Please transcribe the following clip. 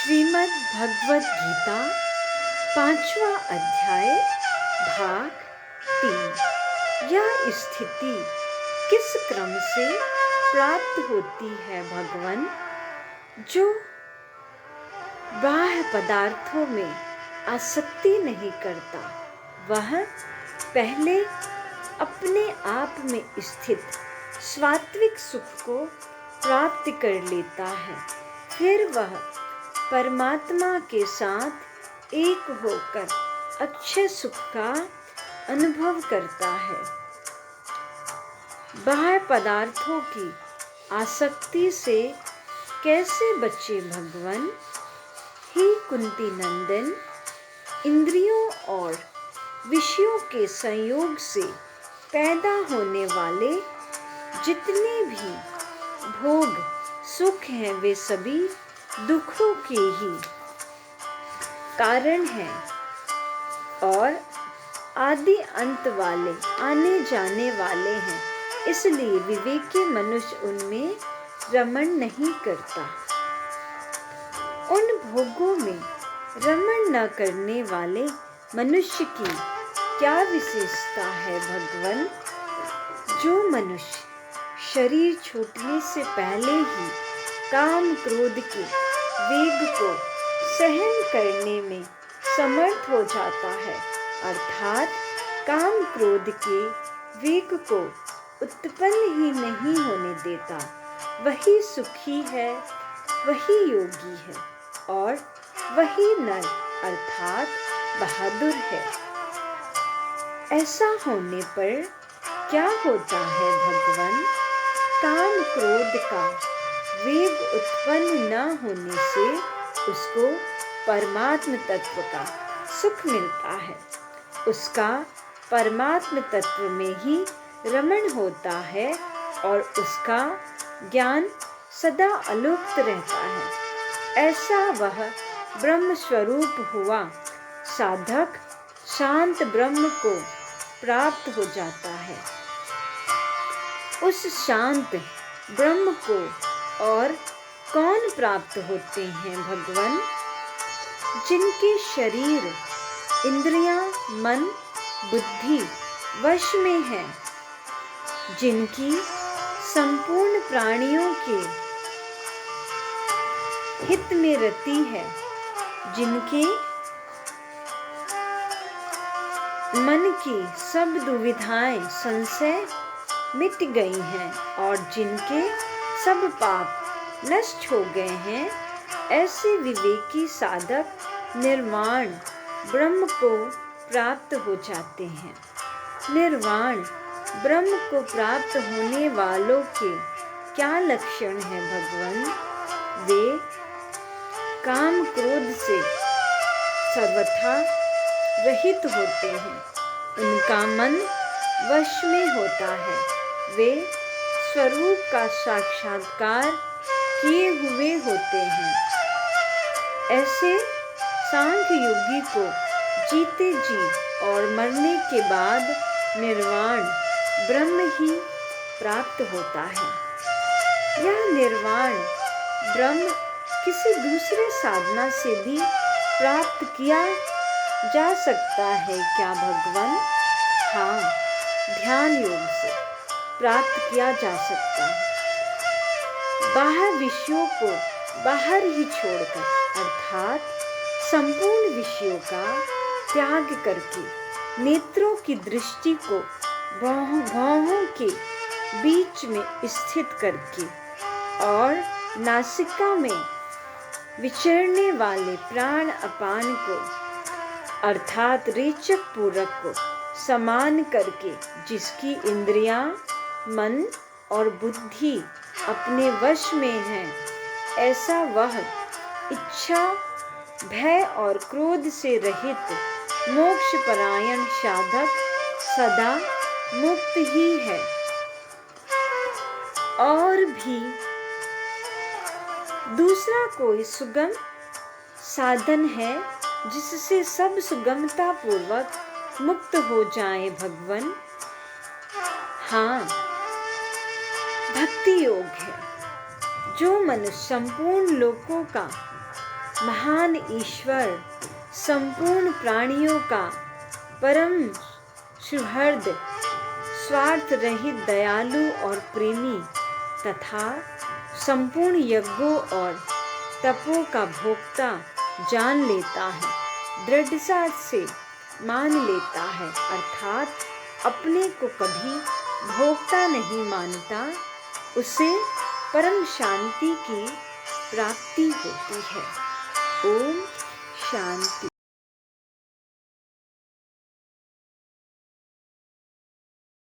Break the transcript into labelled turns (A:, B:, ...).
A: श्रीमद् भगवद गीता 5वां अध्याय भाग 3। यह स्थिति किस क्रम से प्राप्त होती है भगवान? जो बाह्य पदार्थों में आसक्ति नहीं करता, वह पहले अपने आप में स्थित सात्विक सुख को प्राप्त कर लेता है, फिर वह परमात्मा के साथ एक होकर अक्षय सुख का अनुभव करता है। बाह्य पदार्थों की आसक्ति से कैसे बचे भगवान? हे कुंती नंदन, इंद्रियों और विषयों के संयोग से पैदा होने वाले जितने भी भोग सुख हैं, वे सभी दुखों के ही कारण हैं और आदि अंत वाले आने जाने वाले हैं। इसलिए विवेकी मनुष्य उनमें रमण नहीं करता। उन भोगों में रमण न करने वाले मनुष्य की क्या विशेषता है भगवान? जो मनुष्य शरीर छूटने से पहले ही काम क्रोध के वेग को सहन करने में समर्थ हो जाता है, अर्थात काम क्रोध के वेग को उत्पन्न ही नहीं होने देता, वही सुखी है, वही योगी है और वही नर अर्थात बहादुर है। ऐसा होने पर क्या होता है भगवान? काम क्रोध का वेग उत्पन्न न होने से उसको परमात्म तत्व का सुख मिलता है। उसका परमात्म तत्व में ही रमण होता है और उसका ज्ञान सदा अलुप्त रहता है। ऐसा वह ब्रह्म स्वरूप हुआ साधक शांत ब्रह्म को प्राप्त हो जाता है। उस शांत ब्रह्म को और कौन प्राप्त होते हैं भगवान? जिनके शरीर इंद्रियां मन बुद्धि वश में है, जिनकी संपूर्ण प्राणियों के हित में रति है, जिनके मन की सब दुविधाएं संशय मिट गई हैं और जिनके सब पाप नष्ट हो गए हैं, ऐसे विवेकी साधक निर्वाण ब्रह्म को प्राप्त हो जाते हैं। निर्वाण ब्रह्म को प्राप्त होने वालों के क्या लक्षण हैं भगवान? वे काम क्रोध से सर्वथा रहित होते हैं, उनका मन वश में होता है, वे स्वरूप का साक्षात्कार किए हुए होते हैं। ऐसे सांख्य योगी को जीते जी और मरने के बाद निर्वाण ब्रह्म ही प्राप्त होता है। यह निर्वाण ब्रह्म किसी दूसरे साधना से भी प्राप्त किया जा सकता है क्या भगवान? हाँ, ध्यान योग से प्राप्त किया जा सकता है। बाह्य विषयों को बाहर ही छोड़कर अर्थात संपूर्ण विषयों का त्याग करके नेत्रों की दृष्टि को भौहों के बीच में स्थित करके और नासिका में विचरने वाले प्राण अपान को अर्थात रेचक पूरक को समान करके, जिसकी इंद्रियां मन और बुद्धि अपने वश में है, ऐसा वह इच्छा भय और क्रोध से रहित मोक्ष परायण साधक सदा मुक्त ही है। और भी दूसरा कोई सुगम साधन है जिससे सब सुगमता पूर्वक मुक्त हो जाए भगवान? हाँ, भक्ति योग है। जो मनुष्य संपूर्ण लोकों का महान ईश्वर संपूर्ण प्राणियों का परम सुहृद, स्वार्थ रहित, दयालु और प्रेमी तथा संपूर्ण यज्ञों और तपों का भोक्ता जान लेता है, दृढ़ता से मान लेता है, अर्थात अपने को कभी भोक्ता नहीं मानता, उसे परम शांति की प्राप्ति होती है। ओम शांति।